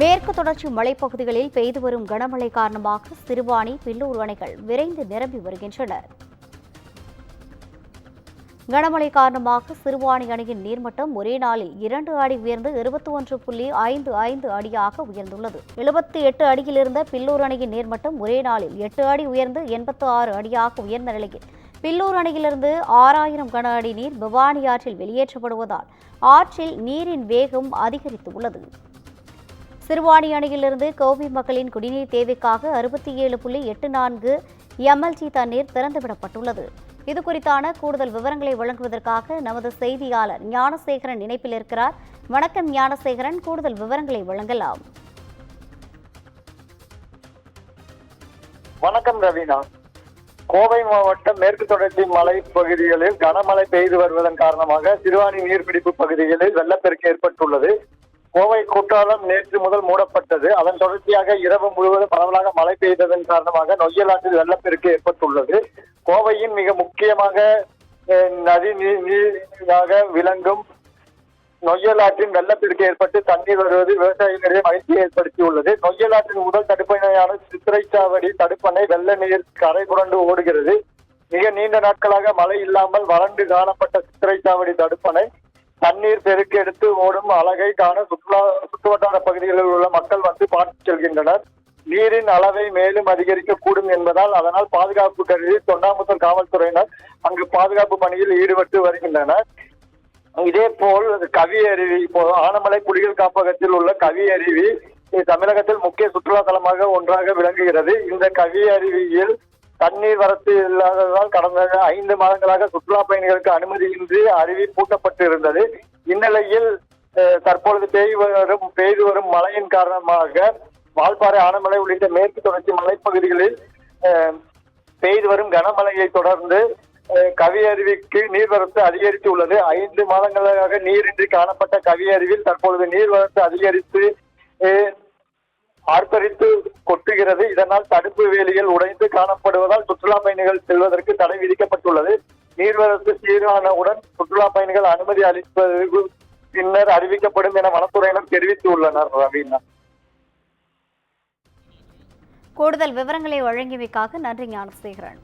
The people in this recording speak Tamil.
மேற்கு தொடர்ச்சி மலைப்பகுதிகளில் பெய்து வரும் கனமழை காரணமாக சிறுவாணி, பில்லூர் அணைகள் விரைந்து நிரம்பி வருகின்றன. கனமழை காரணமாக சிறுவாணி அணையின் நீர்மட்டம் ஒரே நாளில் 2 அடி உயர்ந்து 21.55 அடியாக உயர்ந்துள்ளது. 78 அடியில் இருந்த பில்லூர் அணையின் நீர்மட்டம் ஒரே நாளில் 8 அடி உயர்ந்து 86 அடியாக உயர்ந்த நிலையில் பில்லூர் அணையிலிருந்து 6000 கன அடி நீர் பவானி ஆற்றில் வெளியேற்றப்படுவதால் ஆற்றில் நீரின் வேகம் அதிகரித்துள்ளது. சிறுவாணி அணையிலிருந்து கோவை மக்களின் குடிநீர் தேவைக்காக 67.84 MLT தண்ணீர் திறந்துவிடப்பட்டுள்ளது. இதுகுறித்தான கூடுதல் விவரங்களை வழங்குவதற்காக நமது செய்தியாளர் ஞானசேகரன் இணைப்பில் இருக்கிறார். வணக்கம் ஞானசேகரன், கூடுதல் விவரங்களை வழங்கலாம். வணக்கம் ரவீனா. கோவை மாவட்டம் மேற்கு தொடர்ச்சி மலைப்பகுதிகளில் கனமழை பெய்து வருவதன் காரணமாக சிறுவாணி நீர்பிடிப்பு பகுதிகளில் வெள்ளப்பெருக்கு ஏற்பட்டுள்ளது. கோவை குற்றாலம் நேற்று முதல் மூடப்பட்டது. அதன் தொடர்ச்சியாக இரவு முழுவதும் பரவலாக மழை பெய்ததன் காரணமாக நொய்யல் ஆற்றில் வெள்ளப்பெருக்கு ஏற்பட்டுள்ளது. கோவையின் மிக முக்கியமாக நதி நீராக விளங்கும் நொய்யல் ஆற்றின் வெள்ளப்பெருக்கு ஏற்பட்டு தண்ணீர் வருவது விவசாயிகளிடையே மகிழ்ச்சியை ஏற்படுத்தியுள்ளது. நொய்யல் ஆற்றின் முதல் தடுப்பணையான சித்திரைச்சாவடி தடுப்பணை வெள்ள நீர் கரை புரண்டு ஓடுகிறது. மிக நீண்ட நாட்களாக மழை இல்லாமல் வறண்டு காணப்பட்ட சித்திரைச்சாவடி தடுப்பணை தண்ணீர் பெருக்கெடுத்து ஓடும் அழகை காண சுற்றுவட்டார பகுதிகளில் உள்ள மக்கள் வந்து பார்த்து செல்கின்றனர். நீரின் அளவை மேலும் அதிகரிக்கக்கூடும் என்பதால் அதனால் பாதுகாப்பு கருதி தொண்டாமுத்தல் காவல்துறையினர் அங்கு பாதுகாப்பு பணியில் ஈடுபட்டு வருகின்றனர். இதே போல் கவி அருவி, ஆனமலை புலிகள் காப்பகத்தில் உள்ள கவி அருவி தமிழகத்தில் முக்கிய சுற்றுலா தலமாக ஒன்றாக விளங்குகிறது. இந்த கவி அருவியில் தண்ணீர் வரத்து இல்லாததால் கடந்த 5 மாதங்களாக சுற்றுலா பயணிகளுக்கு அனுமதியின்றி அருவி பூட்டப்பட்டு இருந்தது. இந்நிலையில் தற்பொழுது பெய்து வரும் மழையின் காரணமாக வால்பாறை, ஆனமலை உள்ளிட்ட மேற்கு தொடர்ச்சி மலைப்பகுதிகளில் பெய்து வரும் கனமழையை தொடர்ந்து கவி அருவிக்கு நீர்வரத்து அதிகரித்துள்ளது. 5 மாதங்களாக நீரின்றி காணப்பட்ட கவி அருவியில் தற்பொழுது நீர்வரத்து அதிகரித்து ஆர்ப்பரித்து கொட்டுகிறது. இதனால் தடுப்பு வேலிகள் உடைந்து காணப்படுவதால் சுற்றுலா பயணிகள் செல்வதற்கு தடை விதிக்கப்பட்டுள்ளது. நீர்வரத்து சீரானவுடன் சுற்றுலா பயணிகள் அனுமதி அளிப்பது பின்னர் அறிவிக்கப்படும் என வனத்துறையினர் தெரிவித்துள்ளனர். ரவீனா, கூடுதல் விவரங்களை வழங்கியமைக்காக நன்றி ஞானசேகரன்.